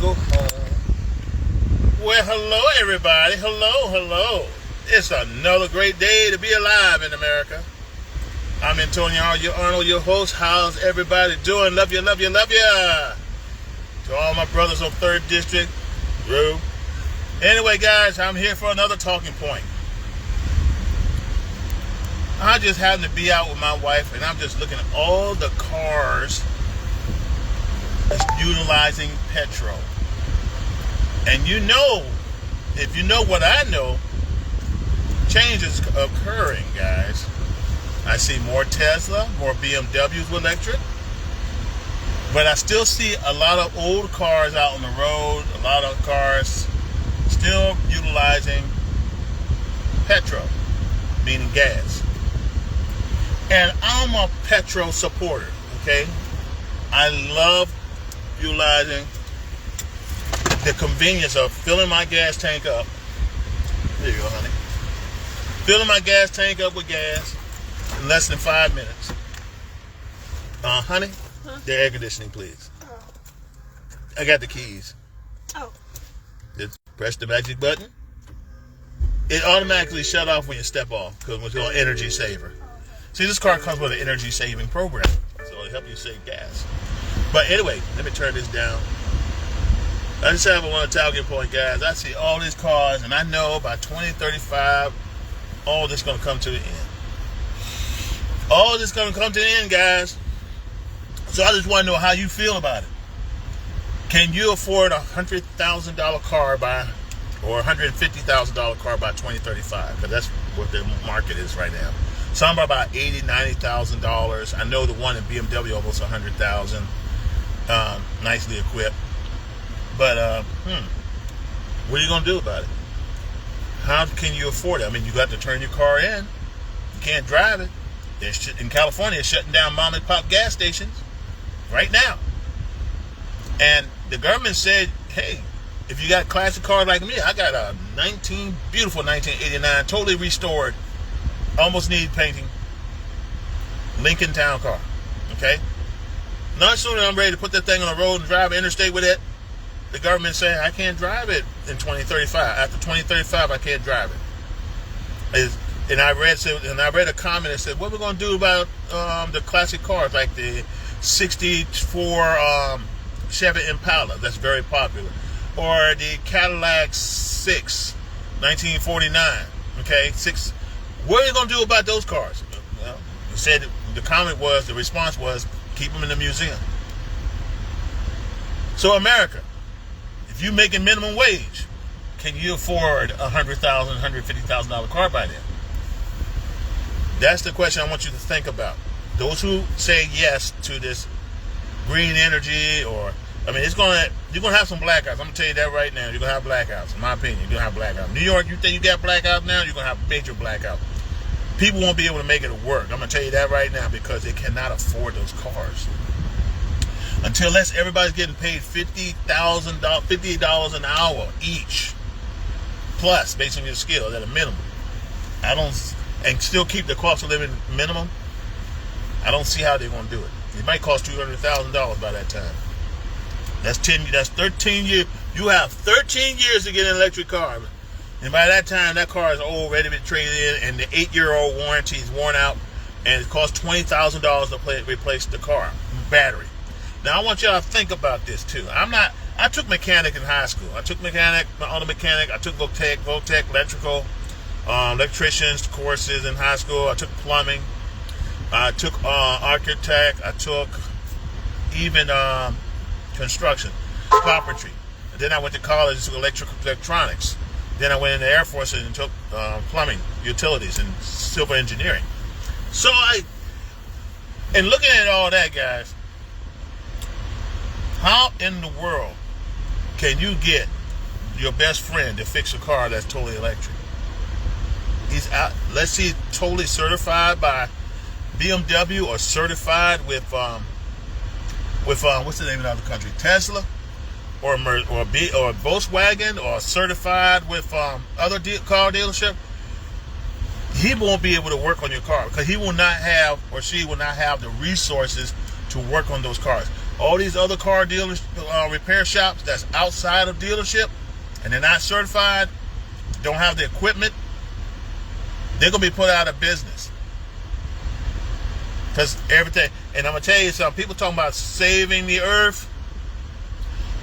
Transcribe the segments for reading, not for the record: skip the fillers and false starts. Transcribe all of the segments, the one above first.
go home. Well, hello everybody. Hello. It's another great day to be alive in America. I'm Antonio, your Arnold, your host. How's everybody doing? Love you. To all my brothers on 3rd District, Rue. Anyway, guys, I'm here for another talking point. I just happened to be out with my wife, and I'm just looking at all the cars that's utilizing petrol. And you know, if you know what I know, change is occurring, guys. I see more Tesla, more BMWs with electric, but I still see a lot of old cars out on the road, a lot of cars still utilizing petrol, meaning gas. And I'm a petrol supporter, okay? I love utilizing the convenience of filling my gas tank up. There you go, honey. Filling my gas tank up with gas in less than 5 minutes. Honey, the air conditioning, please. Oh. I got the keys. Oh. Just press the magic button. It automatically shut off when you step off because it's an energy saver. See, this car comes with an energy saving program, so it'll help you save gas. But anyway, let me turn this down. I just have one talking point, guys. I see all these cars, and I know by 2035, all this is going to come to the end. All this is going to come to the end, guys. So I just want to know how you feel about it. Can you afford a $100,000 car or $150,000 car by 2035? Because that's what the market is right now. Some are about $80,000, $90,000. I know the one in BMW almost $100,000, nicely equipped. But what are you gonna do about it? How can you afford it? I mean, you got to turn your car in. You can't drive it. In California, it's shutting down mom and pop gas stations right now. And the government said, hey, if you got a classic car like me, I got a beautiful 1989, totally restored, almost need painting, Lincoln Town car. Okay? Not soon as I'm ready to put that thing on the road and drive interstate with it, the government saying I can't drive it in 2035. After 2035, I can't drive it. And I read a comment that said, what are we going to do about the classic cars like the 64 Chevy Impala, that's very popular, or the Cadillac 6, 1949, okay, 6. What are you going to do about those cars? Well, the response was, keep them in the museum. So America, if you're making minimum wage, can you afford a $100,000, $150,000 car by then? That's the question I want you to think about. Those who say yes to this green energy, you're gonna have some blackouts. I'm gonna tell you that right now. You're gonna have blackouts. In my opinion, you're gonna have blackouts. New York, you think you got blackouts now? You're gonna have major blackouts. People won't be able to make it work. I'm gonna tell you that right now because they cannot afford those cars. Unless everybody's getting paid $58 an hour each, plus based on your skill at a minimum. And still keep the cost of living minimum. I don't see how they're gonna do it. It might cost $200,000 by that time. That's 13 years. You have 13 years to get an electric car. And by that time, that car is old, ready to be traded in, and the 8-year-old warranty is worn out, and it costs $20,000 to replace the car battery. Now, I want y'all to think about this too. I took mechanic in high school. I took my auto mechanic. I took Voltec, electrical, electricians courses in high school. I took plumbing. I took architect. I took even construction, carpentry. And then I went to college and took electronics. Then I went in the Air Force and took plumbing, utilities, and civil engineering. So and looking at all that, guys, how in the world can you get your best friend to fix a car that's totally electric? He's out. Let's see, totally certified by BMW or certified with what's the name of the other country? Tesla. Or Volkswagen, or certified with other car dealership, he won't be able to work on your car because he will not have, or she will not have the resources to work on those cars. All these other car dealers, repair shops that's outside of dealership, and they're not certified, don't have the equipment, they're going to be put out of business. Because everything, and I'm going to tell you something, people talking about saving the earth.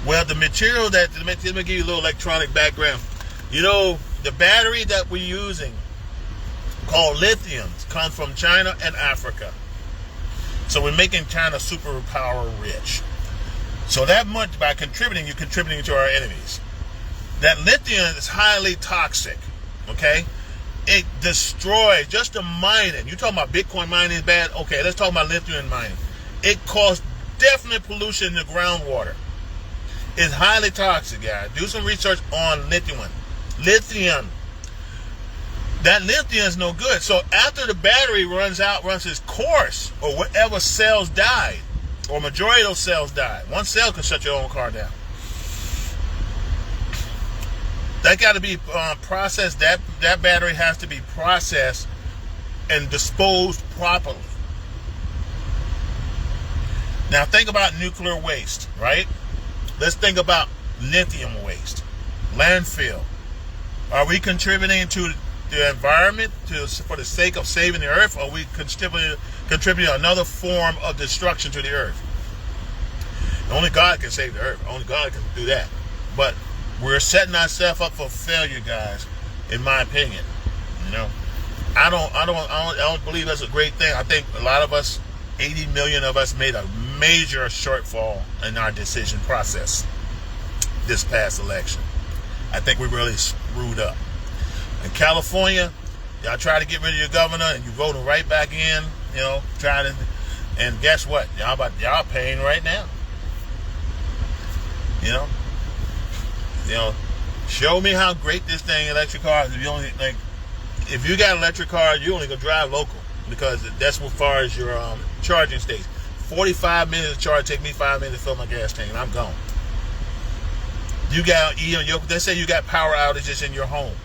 Well, the material that, let me give you a little electronic background. You know, the battery that we're using, called lithium, comes from China and Africa. So we're making China superpower rich. So that much, by contributing, you're contributing to our enemies. That lithium is highly toxic, okay? It destroys, just the mining. You're talking about Bitcoin mining is bad? Okay, let's talk about lithium mining. It causes definite pollution in the groundwater. It's highly toxic, guys. Do some research on lithium. Lithium. That lithium is no good. So after the battery runs its course, or whatever cells died, or majority of those cells died. One cell can shut your own car down. That got to be processed. That battery has to be processed and disposed properly. Now think about nuclear waste, right? Let's think about lithium waste, landfill. Are we contributing to the environment for the sake of saving the earth, or are we contributing another form of destruction to the earth? Only God can save the earth. Only God can do that. But we're setting ourselves up for failure, guys. In my opinion, you know, I don't believe that's a great thing. I think a lot of us, 80 million of us, made a major shortfall in our decision process this past election. I think we really screwed up. In California, y'all try to get rid of your governor, and you voting right back in. You know, trying to, and guess what? Y'all paying right now. You know, show me how great this thing electric car is. If you got an electric car, you only gonna drive local, because that's as far as your charging station. 45 minutes to charge, take me 5 minutes to fill my gas tank, and I'm gone. You got, let's say you got power outages in your home,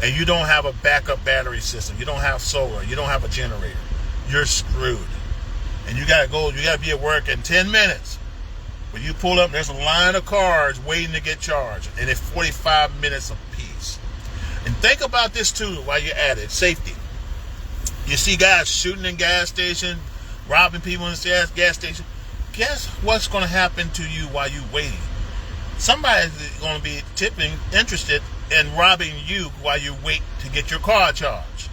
and you don't have a backup battery system, you don't have solar, you don't have a generator, you're screwed. And you gotta be at work in 10 minutes. When you pull up, there's a line of cars waiting to get charged, and it's 45 minutes apiece. And think about this too while you're at it, safety. You see guys shooting in gas stations, robbing people in the gas station. Guess what's going to happen to you while you're waiting? Somebody's going to be interested in robbing you while you wait to get your car charged.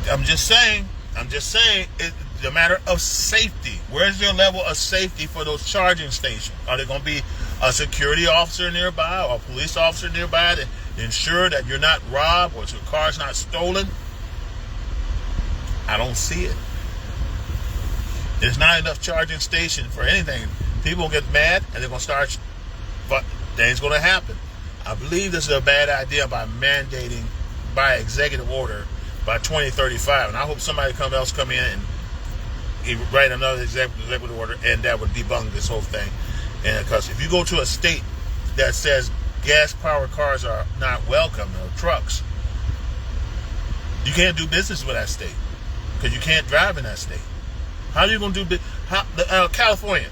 I'm just saying, it's a matter of safety. Where's your level of safety for those charging stations? Are there going to be a security officer nearby or a police officer nearby to ensure that you're not robbed or your car's not stolen? I don't see it. There's not enough charging station for anything. People get mad and they're going to start, but things going to happen. I believe this is a bad idea by mandating by executive order by 2035, and I hope somebody else come in and write another executive order, and that would debunk this whole thing. And because if you go to a state that says gas-powered cars are not welcome, or trucks, you can't do business with that state because you can't drive in that state. How are you going to do California?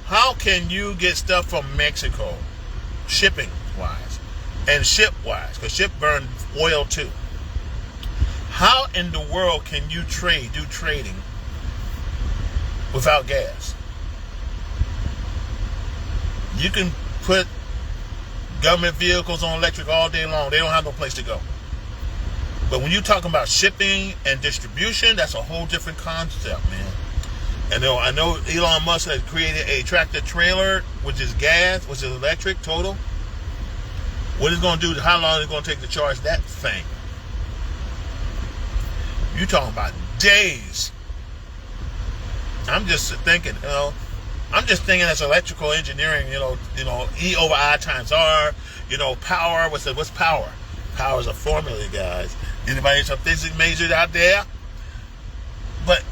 How can you get stuff from Mexico, shipping-wise, and ship-wise? Because ship burn oil too. How in the world can you do trading without gas? You can put government vehicles on electric all day long. They don't have no place to go. But when you're talking about shipping and distribution, that's a whole different concept, man. And I know Elon Musk has created a tractor trailer, which is gas, which is electric, total. What it's going to do, how long is it going to take to charge that thing? You're talking about days. I'm just thinking, as electrical engineering, E over I times R, power, what's power? Power is a formula, guys. Anybody some physics majors out there? But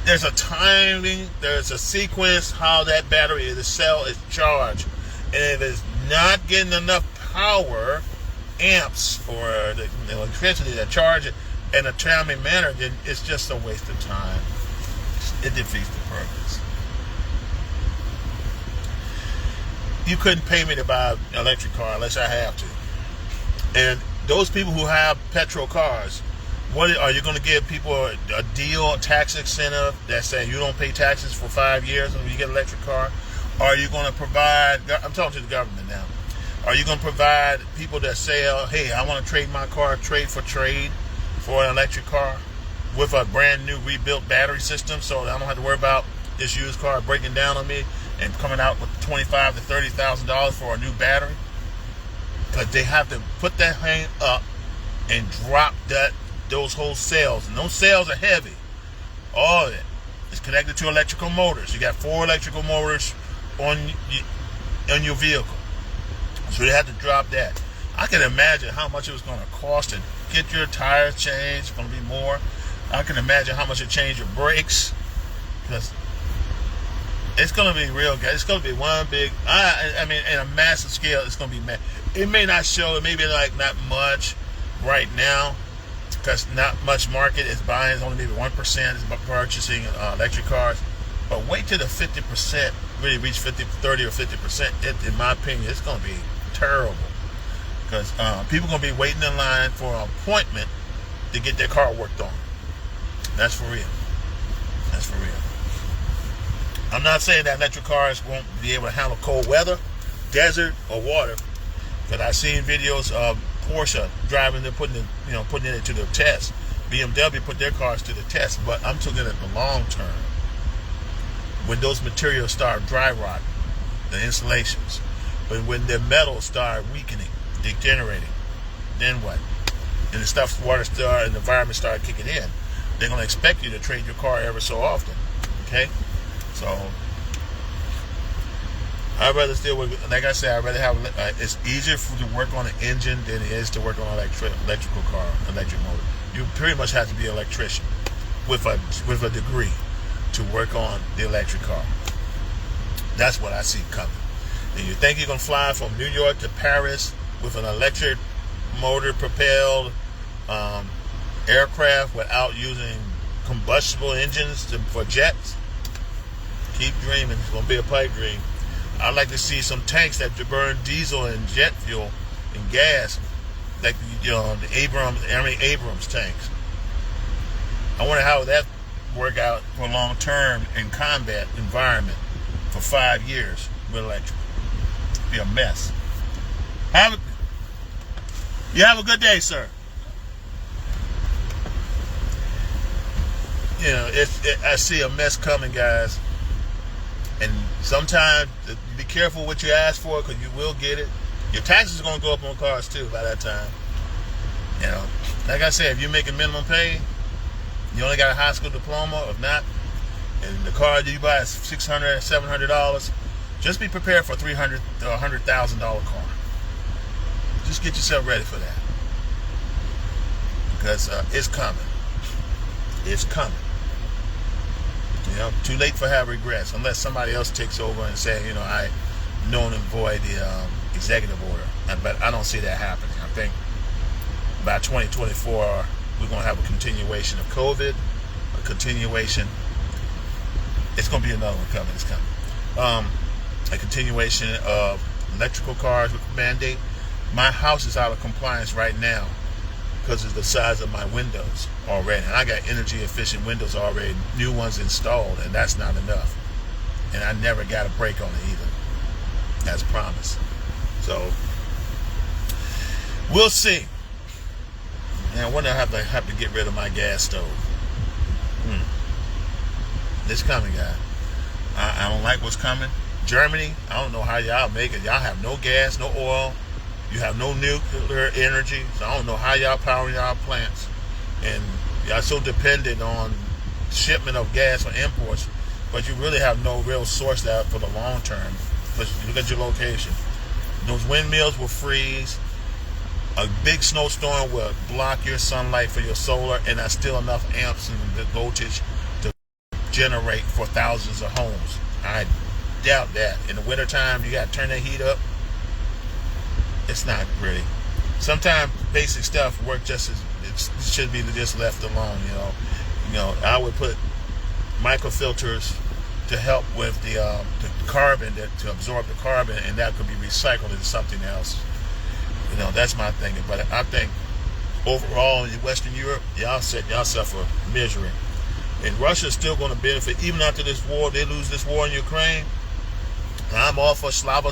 there's a timing, there's a sequence how that battery, the cell is charged. And if it's not getting enough power, amps, or the electricity to charge it in a timely manner, then it's just a waste of time. it defeats the purpose. You couldn't pay me to buy an electric car unless I have to. And those people who have petrol cars, what are you going to give people a deal, a tax incentive that saying you don't pay taxes for 5 years when you get an electric car? Are you going to provide, I'm talking to the government now, are you going to provide people that say, hey, I want to trade my car trade for an electric car with a brand new rebuilt battery system so that I don't have to worry about this used car breaking down on me and coming out with $25,000 to $30,000 for a new battery? Because they have to put that thing up and drop those whole cells, and those cells are heavy. All of it is connected to electrical motors. You got 4 electrical motors on your vehicle, so they have to drop that. I can imagine how much it was going to cost to get your tires changed. It's going to be more. I can imagine how much it changed your brakes, because it's going to be real, guys. It's going to be one big, I mean, in a massive scale, it's going to be, it may not show, it may be like not much right now, because not much market is buying, it's only maybe 1% is purchasing electric cars. But wait till the 50% really reach 30 or 50%. In my opinion, it's going to be terrible, because people are going to be waiting in line for an appointment to get their car worked on. That's for real. That's for real. I'm not saying that electric cars won't be able to handle cold weather, desert, or water, but I've seen videos of Porsche driving, they're putting it to the test. BMW put their cars to the test, but I'm talking at the long term. When those materials start dry rotting, the insulations, but when the metals start weakening, degenerating, then what? And the water and the environment start kicking in, they're going to expect you to trade your car ever so often. Okay? So I'd rather still work, like I said, I'd rather have, it's easier to work on an engine than it is to work on an electrical car, electric motor. You pretty much have to be an electrician with a degree to work on the electric car. That's what I see coming. And you think you're going to fly from New York to Paris with an electric motor propelled aircraft without using combustible engines for jets? Keep dreaming. It's going to be a pipe dream. I'd like to see some tanks that burn diesel and jet fuel and gas, like the Abrams tanks. I wonder how that work out for long term in combat environment for 5 years with electric. It'd be a mess. You have a good day, sir. You know, I see a mess coming, guys. And sometimes, be careful what you ask for, because you will get it. Your taxes are going to go up on cars too by that time. You know, like I said, if you're making minimum pay, you only got a high school diploma, if not, and the car that you buy is $600, $700, just be prepared for a $300,000 to $100,000 car. Just get yourself ready for that, because it's coming. It's coming. You know, too late for have regrets, unless somebody else takes over and say, you know, I null and void the executive order. But I don't see that happening. I think by 2024, we're going to have a continuation of COVID, a continuation. It's going to be another one coming. It's coming. A continuation of electrical cars with mandate. My house is out of compliance right now because of the size of my windows already. And I got energy efficient windows already, new ones installed, and that's not enough. And I never got a break on it either, as promised. So we'll see. And I wonder if I have to get rid of my gas stove. It's coming, guys. I don't like what's coming. Germany, I don't know how y'all make it. Y'all have no gas, no oil. You have no nuclear energy, so I don't know how y'all power y'all plants. And y'all so dependent on shipment of gas or imports, but you really have no real source there for the long term. But look at your location. Those windmills will freeze. A big snowstorm will block your sunlight for your solar, and that's still enough amps and the voltage to generate for thousands of homes. I doubt that. In the wintertime, you got to turn that heat up. It's not really. Sometimes basic stuff work just as it should be just left alone. You know, I would put microfilters to help with the carbon, to absorb the carbon, and that could be recycled into something else. You know, that's my thinking. But I think overall in Western Europe, y'all setting yourself for misery. And Russia's still going to benefit even after this war. They lose this war in Ukraine. I'm all for Slava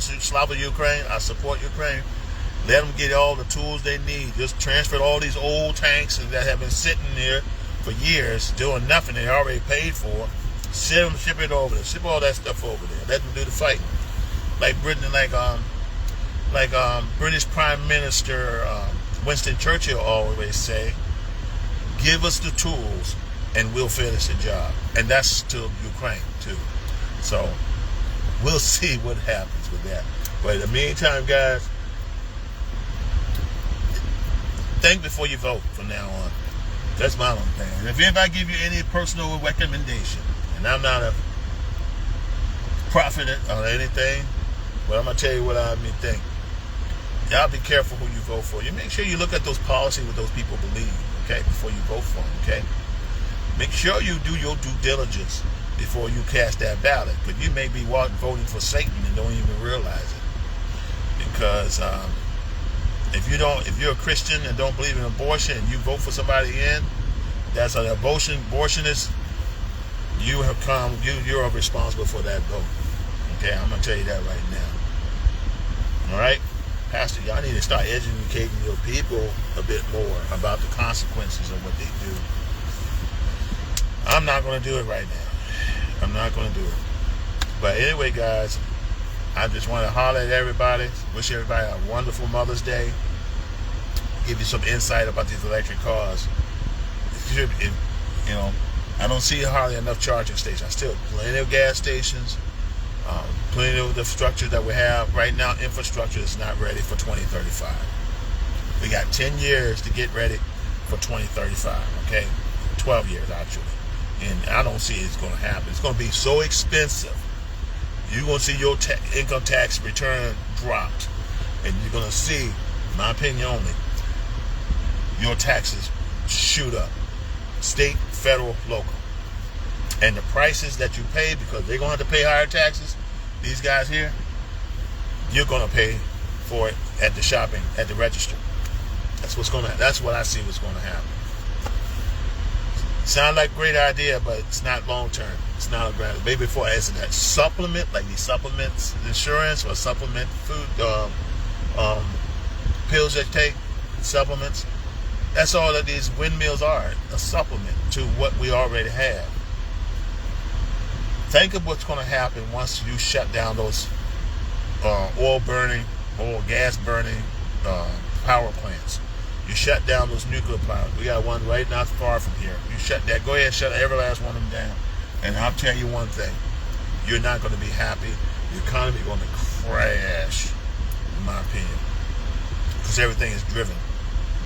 Ukraine. I support Ukraine. Let them get all the tools they need. Just transfer all these old tanks that have been sitting there for years, doing nothing they already paid for. Ship it over there. Ship all that stuff over there. Let them do the fighting. Like Britain, like British Prime Minister Winston Churchill always say, give us the tools and we'll finish the job. And that's to Ukraine too. So we'll see what happens with that. But in the meantime, guys, think before you vote from now on. That's my own thing. And if anybody give you any personal recommendation, and I'm not a prophet or anything, but I'm going to tell you what I think. Y'all be careful who you vote for. You make sure you look at those policies what those people believe, okay, before you vote for them, okay? Make sure you do your due diligence before you cast that ballot, because you may be voting for Satan and don't even realize it. Because if you're a Christian and don't believe in abortion and you vote for somebody that's an abortionist, you're responsible for that vote. Okay, I'm gonna tell you that right now. All right, Pastor, y'all need to start educating your people a bit more about the consequences of what they do. I'm not gonna do it right now. I'm not gonna do it. But anyway, guys, I just want to holler at everybody. Wish everybody a wonderful Mother's Day. Give you some insight about these electric cars. I don't see hardly enough charging stations. Still plenty of gas stations. Plenty of the structure that we have right now. Infrastructure is not ready for 2035. We got 10 years to get ready for 2035. Okay, 12 years actually, and I don't see it's going to happen. It's going to be so expensive. You're going to see your income tax return dropped, and you're going to see, in my opinion only, your taxes shoot up, state, federal, local. And the prices that you pay, because they're going to have to pay higher taxes, these guys here, you're going to pay for it at the shopping, at the register. That's what I see what's going to happen. Sound like a great idea, but it's not long term. It's not a great. Maybe before as that supplement, like these supplements, insurance or supplement food, pills that you take, supplements. That's all that these windmills are, a supplement to what we already have. Think of what's going to happen once you shut down those oil gas burning power plants. You shut down those nuclear plants. We got one right not far from here. You shut that. Go ahead and shut every last one of them down. And I'll tell you one thing. You're not going to be happy. The economy is going to crash, in my opinion. Because everything is driven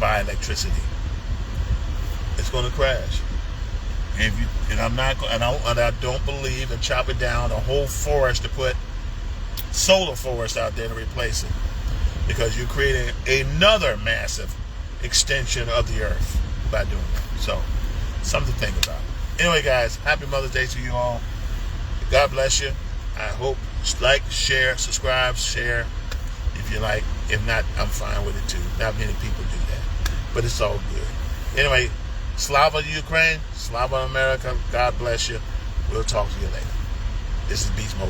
by electricity. It's going to crash. And I don't believe in chopping down a whole forest to put solar forest out there to replace it. Because you're creating another massive extension of the earth by doing that. So, something to think about. Anyway, guys, happy Mother's Day to you all. God bless you. I hope like, share, subscribe, share if you like. If not, I'm fine with it too. Not many people do that, but it's all good. Anyway, Slava Ukraine, Slava America. God bless you. We'll talk to you later. This is Beast Mode.